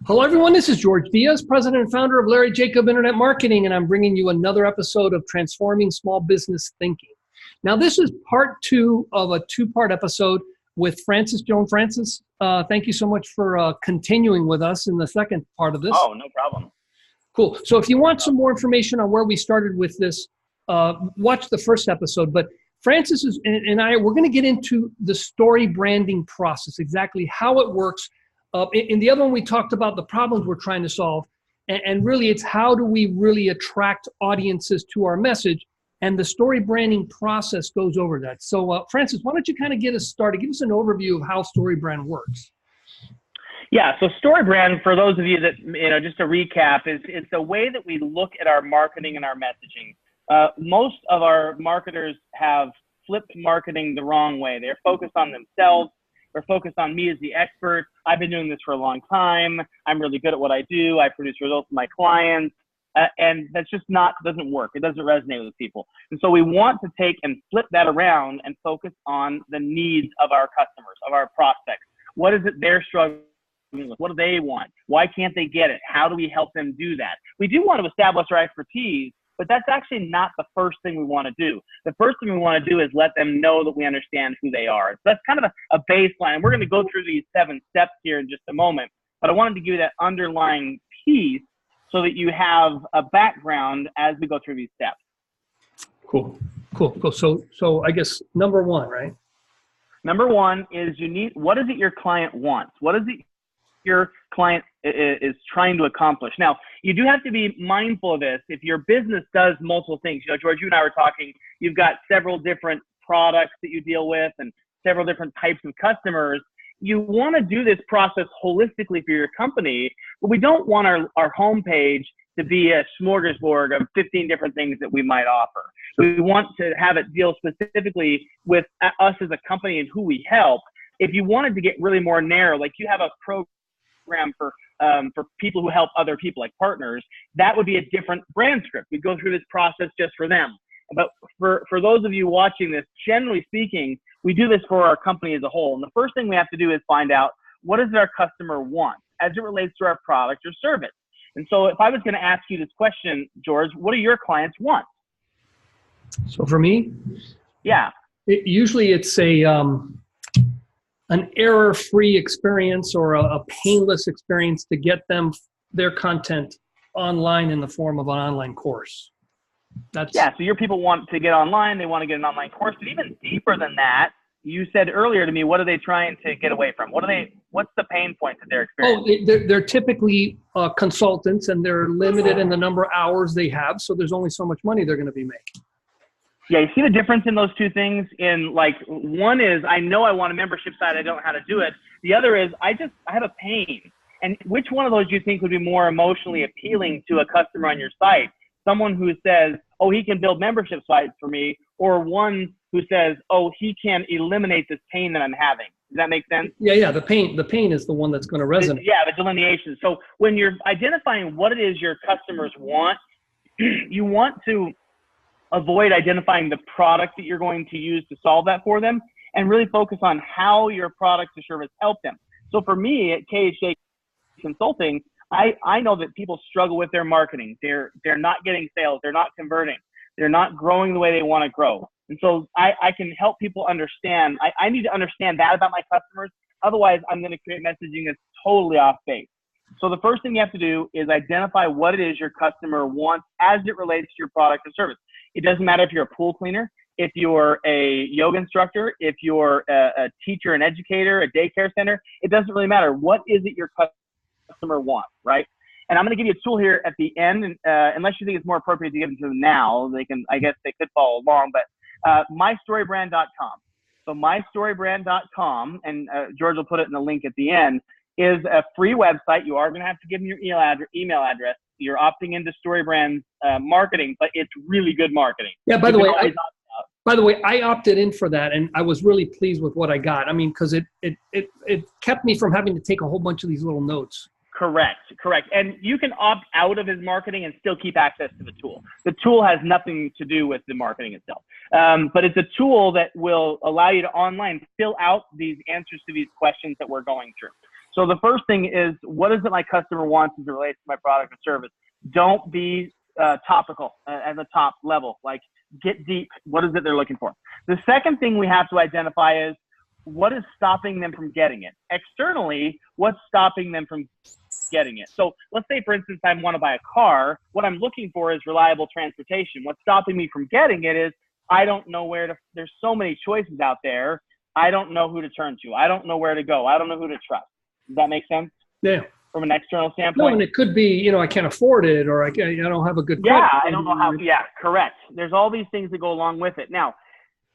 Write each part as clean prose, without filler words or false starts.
Hello, everyone. This is Jorge Diaz, president and founder of Larry Jacob Internet Marketing, and I'm bringing you another episode of Transforming Small Business Thinking. Now, this is part two of a two-part episode with Francis. Francis, thank you so much for continuing with us in the second part of this. Oh, no problem. Cool. So if you want some more information on where we started with this, watch the first episode. But Francis and I, we're going to get into the story branding process, exactly how it works. In the other one, we talked about the problems we're trying to solve, and really it's how do we really attract audiences to our message, and the story branding process goes over that. So Francis, why don't you kind of get us started? Give us an overview of how StoryBrand works. Yeah, so StoryBrand, for those of you that, just to recap, it's the way that we look at our marketing and our messaging. Most of our marketers have flipped marketing the wrong way. They're focused on themselves. They're focused on me as the expert. I've been doing this for a long time. I'm really good at what I do. I produce results for my clients. And that's just doesn't work. It doesn't resonate with people. And so we want to take and flip that around and focus on the needs of our customers, of our prospects. What is it they're struggling with? What do they want? Why can't they get it? How do we help them do that? We do want to establish our expertise, but that's actually not the first thing we want to do. The first thing we want to do is let them know that we understand who they are. So that's kind of a baseline. We're going to go through these 7 steps here in just a moment, but I wanted to give you that underlying piece so that you have a background as we go through these steps. Cool. So I guess number one, right? Number one is what is it your client wants? What is it your client is trying to accomplish? Now, you do have to be mindful of this. If your business does multiple things, George, you and I were talking, you've got several different products that you deal with and several different types of customers. You want to do this process holistically for your company, but we don't want our homepage to be a smorgasbord of 15 different things that we might offer. We want to have it deal specifically with us as a company and who we help. If you wanted to get really more narrow, like you have a program for people who help other people, like partners, that would be a different brand script. We go through this process just for them. But for those of you watching this, generally speaking, we do this for our company as a whole. And the first thing we have to do is find out what does our customer want as it relates to our product or service. And so if I was going to ask you this question, George, what do your clients want? So for me, yeah, usually it's an error-free experience or a painless experience to get them their content online in the form of an online course. So your people want to get online, they want to get an online course, but even deeper than that, you said earlier to me, what are they trying to get away from? What's the pain point that they're experiencing? Oh, they're typically consultants, and they're limited in the number of hours they have, so there's only so much money they're going to be making. Yeah, you see the difference in those two things? One is, I know I want a membership site, I don't know how to do it. The other is, I have a pain. And which one of those do you think would be more emotionally appealing to a customer on your site? Someone who says, oh, he can build membership sites for me, or one who says, oh, he can eliminate this pain that I'm having. Does that make sense? Yeah. The pain is the one that's going to resonate. The delineation. So when you're identifying what it is your customers want, you want to avoid identifying the product that you're going to use to solve that for them, and really focus on how your product or service help them. So for me at KHJ Consulting, I know that people struggle with their marketing. They're not getting sales. They're not converting. They're not growing the way they want to grow. And so I can help people understand. I need to understand that about my customers. Otherwise, I'm going to create messaging that's totally off base. So the first thing you have to do is identify what it is your customer wants as it relates to your product or service. It doesn't matter if you're a pool cleaner, if you're a yoga instructor, if you're a teacher, an educator, a daycare center. It doesn't really matter. What is it your customer wants, right? And I'm going to give you a tool here at the end, unless you think it's more appropriate to give it to them now. I guess they could follow along, but mystorybrand.com. So mystorybrand.com, and George will put it in the link at the end, is a free website. You are going to have to give them your email address. You're opting into StoryBrand marketing, but it's really good marketing. Yeah, by the way, I opted in for that, and I was really pleased with what I got. I mean, because it kept me from having to take a whole bunch of these little notes. Correct. And you can opt out of his marketing and still keep access to the tool. The tool has nothing to do with the marketing itself. But it's a tool that will allow you to online fill out these answers to these questions that we're going through. So the first thing is, what is it my customer wants as it relates to my product or service? Don't be topical at the top level. Like, get deep. What is it they're looking for? The second thing we have to identify is, what is stopping them from getting it? Externally, what's stopping them from getting it? So let's say, for instance, I want to buy a car. What I'm looking for is reliable transportation. What's stopping me from getting it is I don't know where to, there's so many choices out there. I don't know who to turn to. I don't know where to go. I don't know who to trust. Does that make sense? Yeah. From an external standpoint? No, and it could be, you know, I can't afford it, or I don't have a good Yeah, credit. I don't know how. Yeah, correct. There's all these things that go along with it. Now,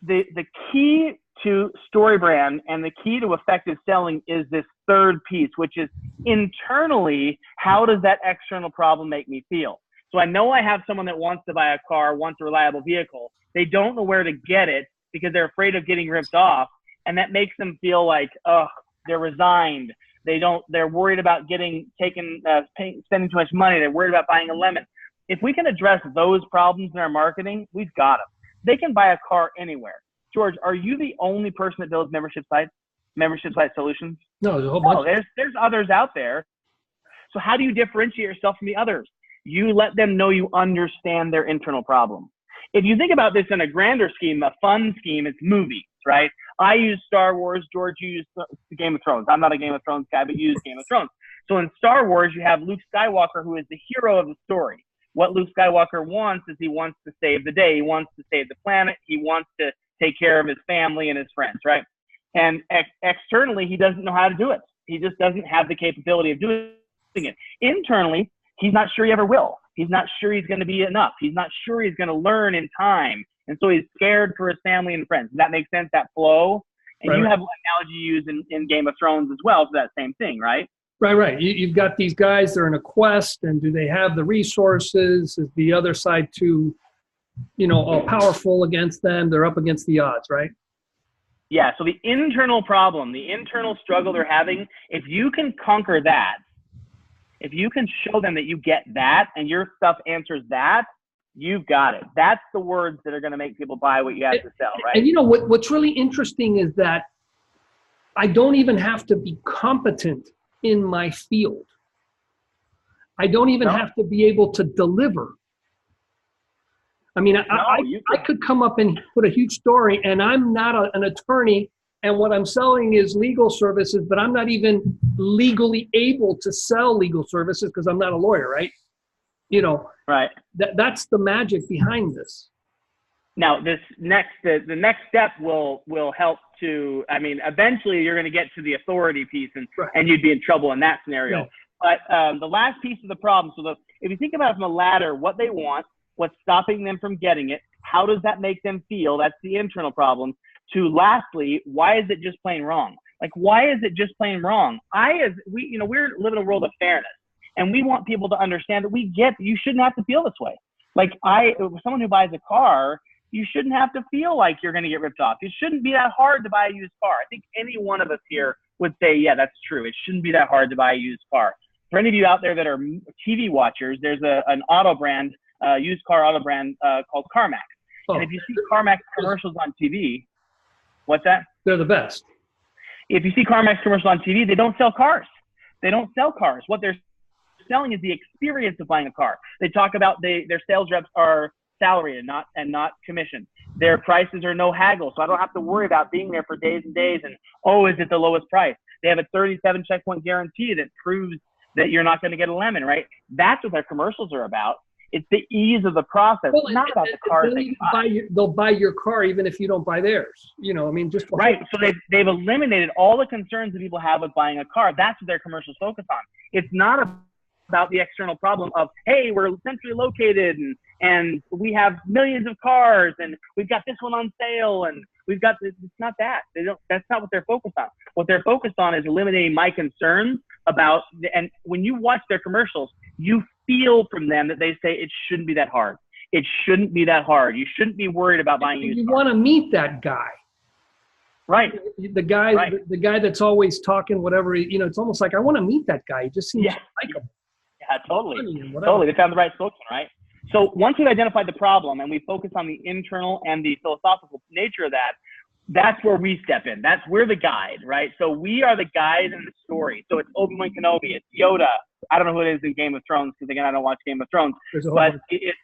the key to StoryBrand and the key to effective selling is this third piece, which is internally, how does that external problem make me feel? So I know I have someone that wants to buy a car, wants a reliable vehicle. They don't know where to get it because they're afraid of getting ripped off. And that makes them feel like, oh, they're resigned. They're worried about getting taken, spending too much money. They're worried about buying a lemon. If we can address those problems in our marketing, we've got them. They can buy a car anywhere. George, are you the only person that builds membership site solutions? No, there's a whole bunch. There's others out there. So how do you differentiate yourself from the others? You let them know you understand their internal problem. If you think about this in a grander scheme, a fun scheme, it's movies, right? I use Star Wars. George, you use Game of Thrones. I'm not a Game of Thrones guy, but you use Game of Thrones. So in Star Wars, you have Luke Skywalker, who is the hero of the story. What Luke Skywalker wants is he wants to save the day. He wants to save the planet. He wants to take care of his family and his friends, right? And externally, he doesn't know how to do it. He just doesn't have the capability of doing it. Internally, he's not sure he ever will. He's not sure he's going to be enough. He's not sure he's going to learn in time. And so he's scared for his family and friends. Does that make sense, that flow? And right. You have an analogy you use in Game of Thrones as well for that same thing, right? Right. You've got these guys, they're in a quest, and do they have the resources? Is the other side too, all powerful against them? They're up against the odds, right? Yeah, so the internal problem, the internal struggle they're having, if you can conquer that, if you can show them that you get that and your stuff answers that, you've got it. That's the words that are going to make people buy what you have to sell, right? And what's really interesting is that I don't even have to be competent in my field. I don't even have to be able to deliver. I mean, I could come up and put a huge story, and I'm not an attorney, and what I'm selling is legal services, but I'm not even legally able to sell legal services because I'm not a lawyer, right? Right. That's the magic behind this. Now, the next step will help to, eventually you're going to get to the authority piece, and you'd be in trouble in that scenario. Right. But the last piece of the problem, if you think about it from a ladder, what they want, what's stopping them from getting it, how does that make them feel? That's the internal problem. To lastly, why is it just plain wrong? Like, why is it just plain wrong? We're living in a world of fairness, and we want people to understand that you shouldn't have to feel this way. Like someone who buys a car, you shouldn't have to feel like you're going to get ripped off. It shouldn't be that hard to buy a used car. I think any one of us here would say, yeah, that's true. It shouldn't be that hard to buy a used car. For any of you out there that are TV watchers, there's an auto brand, used car auto brand called CarMax. And if you see CarMax commercials on TV, what's that? They're the best. If you see CarMax commercials on TV, they don't sell cars. They don't sell cars. What they're selling is the experience of buying a car. They talk about their sales reps are salaried and not commissioned. Their prices are no haggle, so I don't have to worry about being there for days and days and, is it the lowest price? They have a 37 checkpoint guarantee that proves that you're not going to get a lemon, right? That's what their commercials are about. It's the ease of the process, not about the cars they buy. They'll buy your car even if you don't buy theirs. Just right. So they've eliminated all the concerns that people have with buying a car. That's what their commercials focus on. It's not about the external problem of, hey, we're centrally located and we have millions of cars and we've got this one on sale and we've got this. It's not that. That's not what they're focused on. What they're focused on is eliminating my concerns about, and when you watch their commercials, you feel from them that they say it shouldn't be that hard. It shouldn't be that hard. You shouldn't be worried about buying used cars. You want to meet that guy. Right. The guy that's always talking whatever, it's almost like I want to meet that guy. He just seems like him. Yeah, totally. Totally. They found the right spokesman, right? So once we've identified the problem and we focus on the internal and the philosophical nature of that, that's where we step in. We're the guide, right? So we are the guide in the story. So it's Obi-Wan Kenobi, it's Yoda. I don't know who it is in Game of Thrones, because again, I don't watch Game of Thrones, but it's,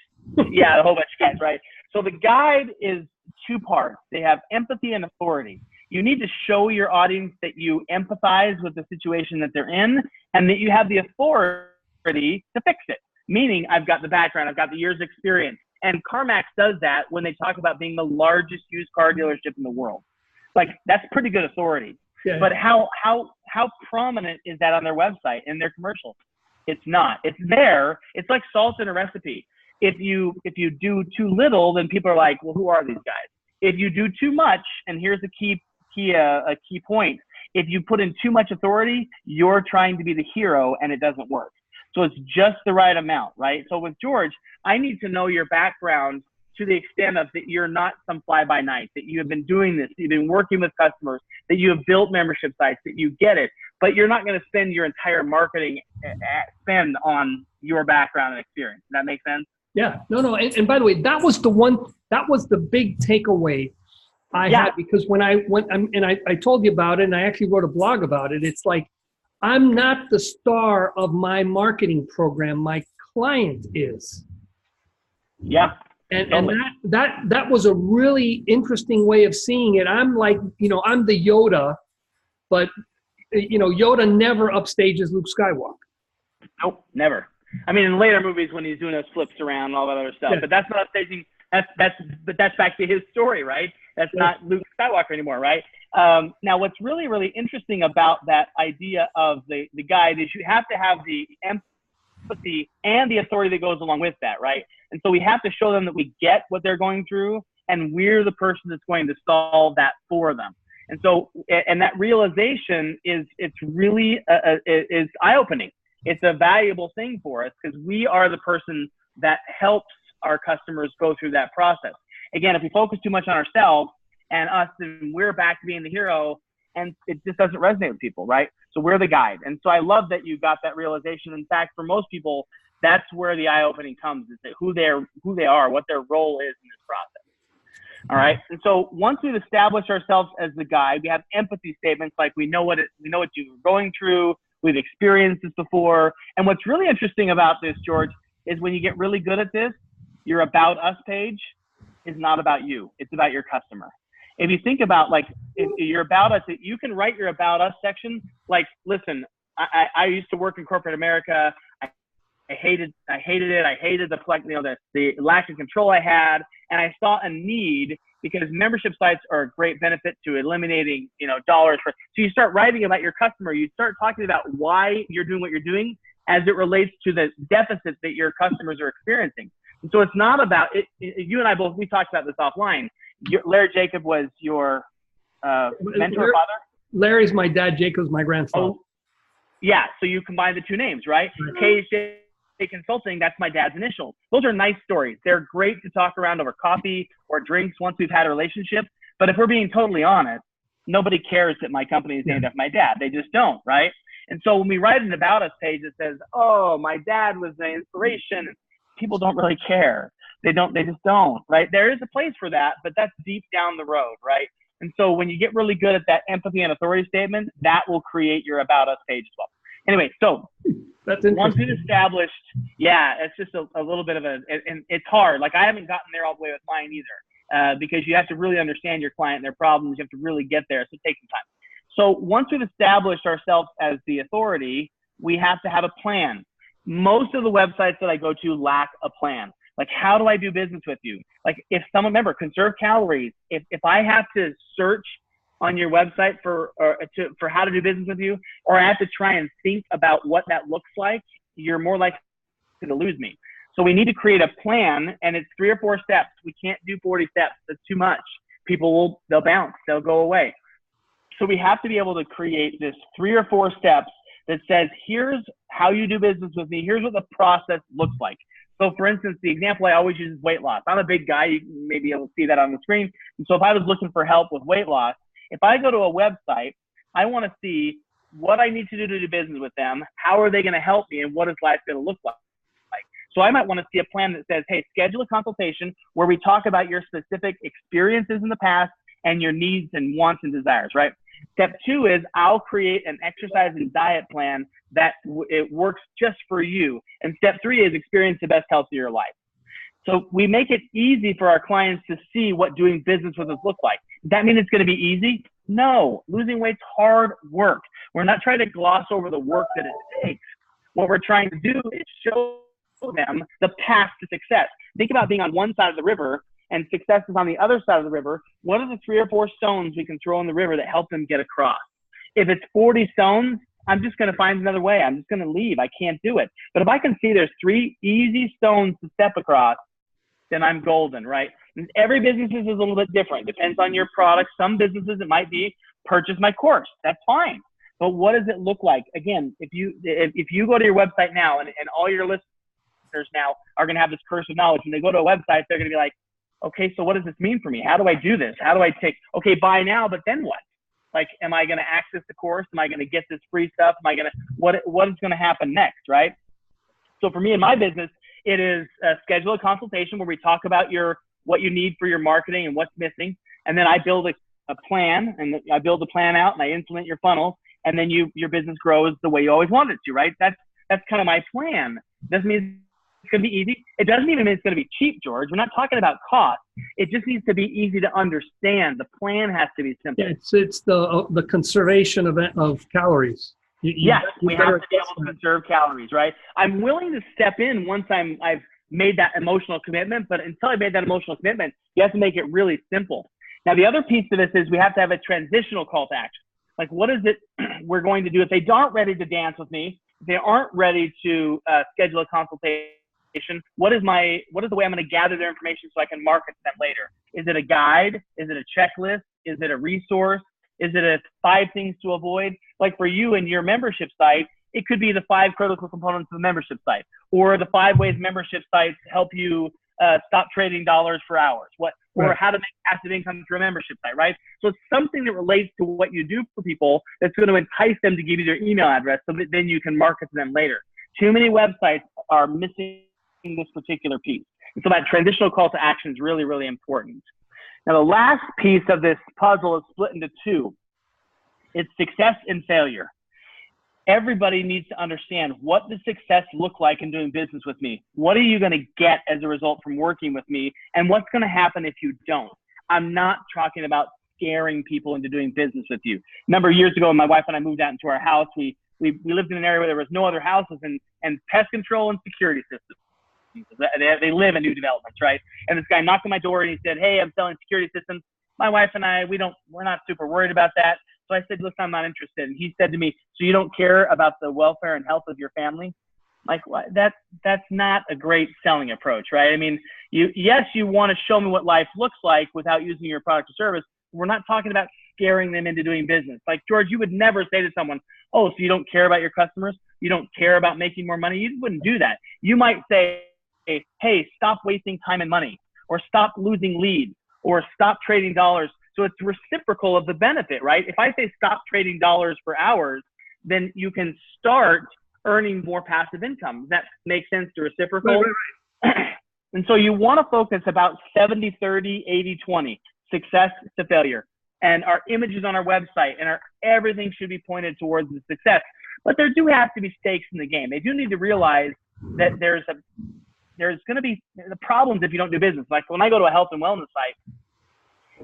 yeah, a whole bunch of guys, right? So the guide is two parts. They have empathy and authority. You need to show your audience that you empathize with the situation that they're in, and that you have the authority to fix it. Meaning, I've got the background, I've got the years experience. And CarMax does that when they talk about being the largest used car dealership in the world. Like, that's pretty good authority. Yeah. But how prominent is that on their website and their commercials? It's not. It's there. It's like salt in a recipe. If you do too little, then people are like, well, who are these guys? If you do too much, and here's a key point: if you put in too much authority, you're trying to be the hero, and it doesn't work. So it's just the right amount, right? So with George, I need to know your background to the extent of that you're not some fly-by-night, that you have been doing this, you've been working with customers, that you have built membership sites, that you get it. But you're not going to spend your entire marketing spend on your background and experience. Does that make sense? Yeah. No. And by the way, that was the big takeaway I had, because when I went, and I told you about it, and I actually wrote a blog about it. It's like, I'm not the star of my marketing program. My client is. Yeah. And that was a really interesting way of seeing it. I'm like, I'm the Yoda, but Yoda never upstages Luke Skywalker. Nope, never. I mean, in later movies when he's doing those flips around and all that other stuff, but that's not upstaging. That's back to his story, right? That's not Luke Skywalker anymore, right? Now, what's really, really interesting about that idea of the guide is you have to have the empathy and the authority that goes along with that, right? And so we have to show them that we get what they're going through, and we're the person that's going to solve that for them. And so, and that realization it's really is eye-opening. It's a valuable thing for us, because we are the person that helps our customers go through that process. Again, if we focus too much on ourselves and us, then we're back to being the hero, and it just doesn't resonate with people, right? So we're the guide. And so I love that you got that realization. In fact, for most people, that's where the eye-opening comes, is that who they are, what their role is in this process. All right. And so once we've established ourselves as the guide, we have empathy statements like we know what you're going through, we've experienced this before. And what's really interesting about this, George, is when you get really good at this, your About Us page is not about you. It's about your customer. If you think about, like, if your About Us, you can write your About Us section like, listen, I used to work in corporate America. I hated it. I hated the lack of control I had, and I saw a need, because membership sites are a great benefit to eliminating, dollars for. So you start writing about your customer. You start talking about why you're doing what you're doing as it relates to the deficit that your customers are experiencing. And so it's not about it. You and I both, we talked about this offline. Larry Jacob was your mentor, father? Larry's my dad. Jacob's my grandfather. Oh, yeah. So you combine the two names, right? KJ Consulting, that's my dad's initials. Those are nice stories. They're great to talk around over coffee or drinks once we've had a relationship. But if we're being totally honest, nobody cares that my company is named after my dad. They just don't, right? And so when we write an About Us page that says, oh, my dad was the inspiration, people don't really care. They just don't, right? There is a place for that, but that's deep down the road, right? And so when you get really good at that empathy and authority statement, that will create your About Us page as well. Anyway, so once we've established, it's just a little bit of and it's hard. Like, I haven't gotten there all the way with mine either, because you have to really understand your client and their problems. You have to really get there. So it takes some time. So once we've established ourselves as the authority, we have to have a plan. Most of the websites that I go to lack a plan. Like, how do I do business with you? Like, if someone, remember, conserve calories. If I have to search on your website for how to do business with you, or I have to try and think about what that looks like, you're more likely to lose me. So we need to create a plan, and it's 3 or 4 steps. We can't do 40 steps. That's too much. People they'll bounce. They'll go away. So we have to be able to create this 3 or 4 steps that says, here's how you do business with me. Here's what the process looks like. So for instance, the example I always use is weight loss. I'm a big guy. You may be able to see that on the screen. And so if I was looking for help with weight loss, if I go to a website, I want to see what I need to do business with them. How are they going to help me, and what is life going to look like? So I might want to see a plan that says, hey, schedule a consultation where we talk about your specific experiences in the past and your needs and wants and desires, right? Step 2 is I'll create an exercise and diet plan that it works just for you. And step 3 is experience the best health of your life. So we make it easy for our clients to see what doing business with us look like. Does that mean it's going to be easy? No, losing weight's hard work. We're not trying to gloss over the work that it takes. What we're trying to do is show them the path to success. Think about being on one side of the river and success is on the other side of the river. What are the 3 or 4 stones we can throw in the river that help them get across? If it's 40 stones, I'm just going to find another way. I'm just going to leave. I can't do it. But if I can see there's 3 easy stones to step across, then I'm golden, right? And every business is a little bit different. Depends on your product. Some businesses, it might be purchase my course. That's fine. But what does it look like? Again, if you go to your website now and all your listeners now are going to have this curse of knowledge, when they go to a website, they're going to be like, okay, so what does this mean for me? How do I do this? How do I take, okay, buy now, but then what? Like, am I going to access the course? Am I going to get this free stuff? Am I going to, what is going to happen next, right? So for me in my business, it is schedule a consultation where we talk about what you need for your marketing and what's missing. And then I build a plan, and I build the plan out and I implement your funnel. And then your business grows the way you always want it to, right? That's kind of my plan. Doesn't mean it's going to be easy. It doesn't even mean it's going to be cheap, George. We're not talking about cost. It just needs to be easy to understand. The plan has to be simple. Yeah, it's the conservation of calories. Yes, we have to be able to conserve calories, right? I'm willing to step in once I've made that emotional commitment, but until I made that emotional commitment, you have to make it really simple. Now, the other piece of this is we have to have a transitional call to action. Like, what is it we're going to do if they aren't ready to dance with me? If they aren't ready to schedule a consultation, what is the way I'm going to gather their information so I can market to them later? Is it a guide? Is it a checklist? Is it a resource? Is it a 5 things to avoid? Like for you and your membership site, it could be the 5 critical components of the membership site, or the 5 ways membership sites help you stop trading dollars for hours, or how to make passive income through a membership site, right? So it's something that relates to what you do for people that's going to entice them to give you their email address so that then you can market to them later. Too many websites are missing this particular piece. And so that transitional call to action is really, really important. Now, the last piece of this puzzle is split into 2. It's success and failure. Everybody needs to understand, what does success look like in doing business with me? What are you going to get as a result from working with me? And what's going to happen if you don't? I'm not talking about scaring people into doing business with you. A number of years ago, my wife and I moved out into our house. We lived in an area where there was no other houses, and pest control and security systems. They live in new developments, right? And this guy knocked on my door and he said, "Hey, I'm selling security systems." My wife and I, we're not super worried about that. So I said, "Listen, I'm not interested." And he said to me, "So you don't care about the welfare and health of your family?" Like, that's not a great selling approach, right? I mean, yes, you want to show me what life looks like without using your product or service. We're not talking about scaring them into doing business. Like, George, you would never say to someone, "Oh, so you don't care about your customers? You don't care about making more money?" You wouldn't do that. You might say, "Hey, stop wasting time and money," or "Stop losing leads," or "Stop trading dollars." So it's reciprocal of the benefit, right? If I say stop trading dollars for hours, then you can start earning more passive income. Does that make sense to reciprocal? Right. And so you want to focus about 70-30, 80-20, success to failure. And our images on our website and everything should be pointed towards the success. But there do have to be stakes in the game. They do need to realize that there's going to be the problems if you don't do business. Like when I go to a health and wellness site,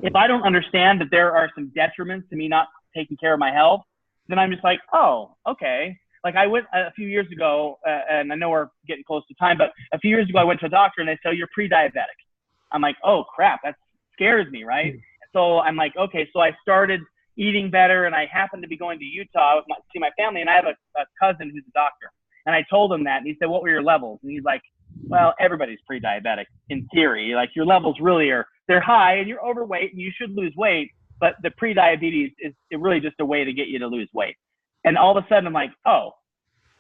if I don't understand that there are some detriments to me not taking care of my health, then I'm just like, oh, okay. Like I went a few years ago, and I know we're getting close to time, but a few years ago I went to a doctor and they said, "You're pre-diabetic." I'm like, oh crap, that scares me, right? So I'm like, okay, so I started eating better, and I happened to be going to Utah to see my family, and I have a cousin who's a doctor. And I told him that, and he said, "What were your levels?" And he's like, "Well, everybody's pre-diabetic in theory. Like your levels really they're high, and you're overweight, and you should lose weight. But the pre-diabetes is really just a way to get you to lose weight." And all of a sudden, I'm like, oh,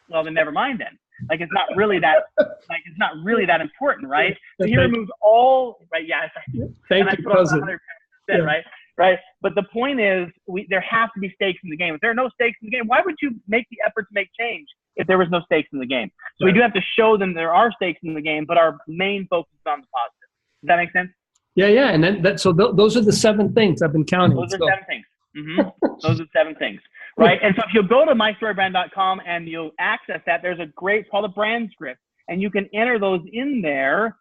well, then never mind then. Like it's not really that important, right? So he removes all, right? Yeah. Thank you, cousin. Right. But the point is, there have to be stakes in the game. If there are no stakes in the game, why would you make the effort to make change if there was no stakes in the game? So we do have to show them there are stakes in the game, but our main focus is on the positive. Does that make sense? Yeah. And then those are the 7 things I've been counting. Those are 7 things. Those are 7 things, right? And so if you'll go to mystorybrand.com and you'll access that, there's a great called a brand script, and you can enter those in there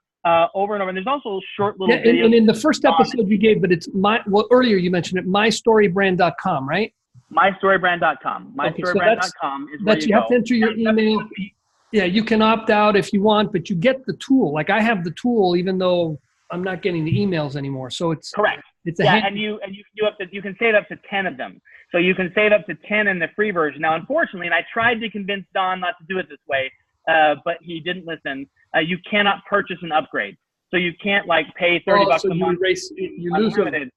over and over. And there's also short little videos. And in the first episode you gave, but it's earlier you mentioned it, mystorybrand.com, right? Mystorybrand.com. Mystorybrand.com is where you have to enter your email. Yeah, you can opt out if you want, but you get the tool. Like I have the tool, even though I'm not getting the emails anymore. So it's correct. It's and you can save up to 10 of them. So you can save up to 10 in the free version. Now, unfortunately, and I tried to convince Don not to do it this way, but he didn't listen. You cannot purchase an upgrade. So you can't like pay $30 a month. You lose them.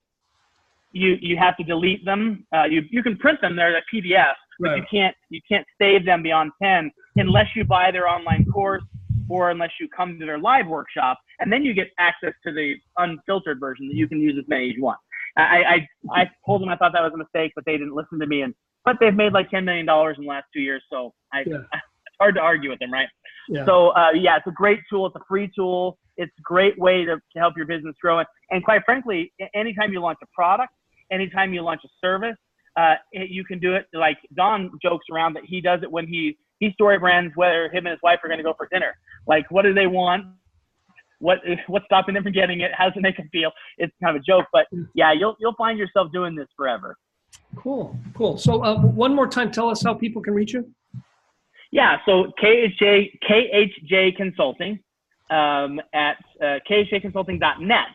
You have to delete them. You can print them. They're a PDF, but you can't save them beyond 10 unless you buy their online course or unless you come to their live workshop, and then you get access to the unfiltered version that you can use as many as you want. I told them I thought that was a mistake, but they didn't listen to me. But they've made like $10 million in the last 2 years, so it's hard to argue with them, right? Yeah. So it's a great tool. It's a free tool. It's a great way to help your business grow. And quite frankly, anytime you launch a product, anytime you launch a service, you can do it. Like Don jokes around that he does it when he story brands whether him and his wife are going to go for dinner. Like, what do they want? What's stopping them from getting it? How does it make them feel? It's kind of a joke, but yeah, you'll find yourself doing this forever. Cool. So one more time, tell us how people can reach you. Yeah, so KHJ Consulting at khjconsulting.net.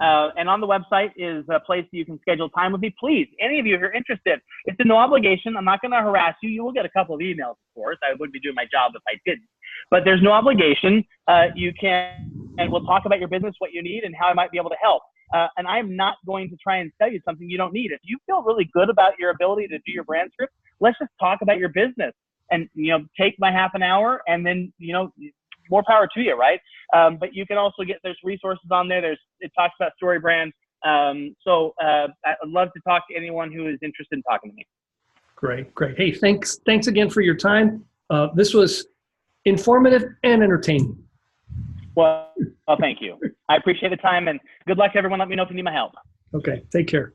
And on the website is a place that you can schedule time with me. Please, any of you who are interested, it's a no obligation. I'm not going to harass you. You will get a couple of emails, of course. I wouldn't be doing my job if I didn't. But there's no obligation. You can, and we'll talk about your business, what you need, and how I might be able to help. And I'm not going to try and sell you something you don't need. If you feel really good about your ability to do your brand script, let's just talk about your business. And, take my half an hour and then, more power to you, right? But you can also there's resources on there. It talks about StoryBrand. So I'd love to talk to anyone who is interested in talking to me. Great. Hey, thanks again for your time. This was informative and entertaining. Well, thank you. I appreciate the time, and good luck to everyone. Let me know if you need my help. Okay, take care.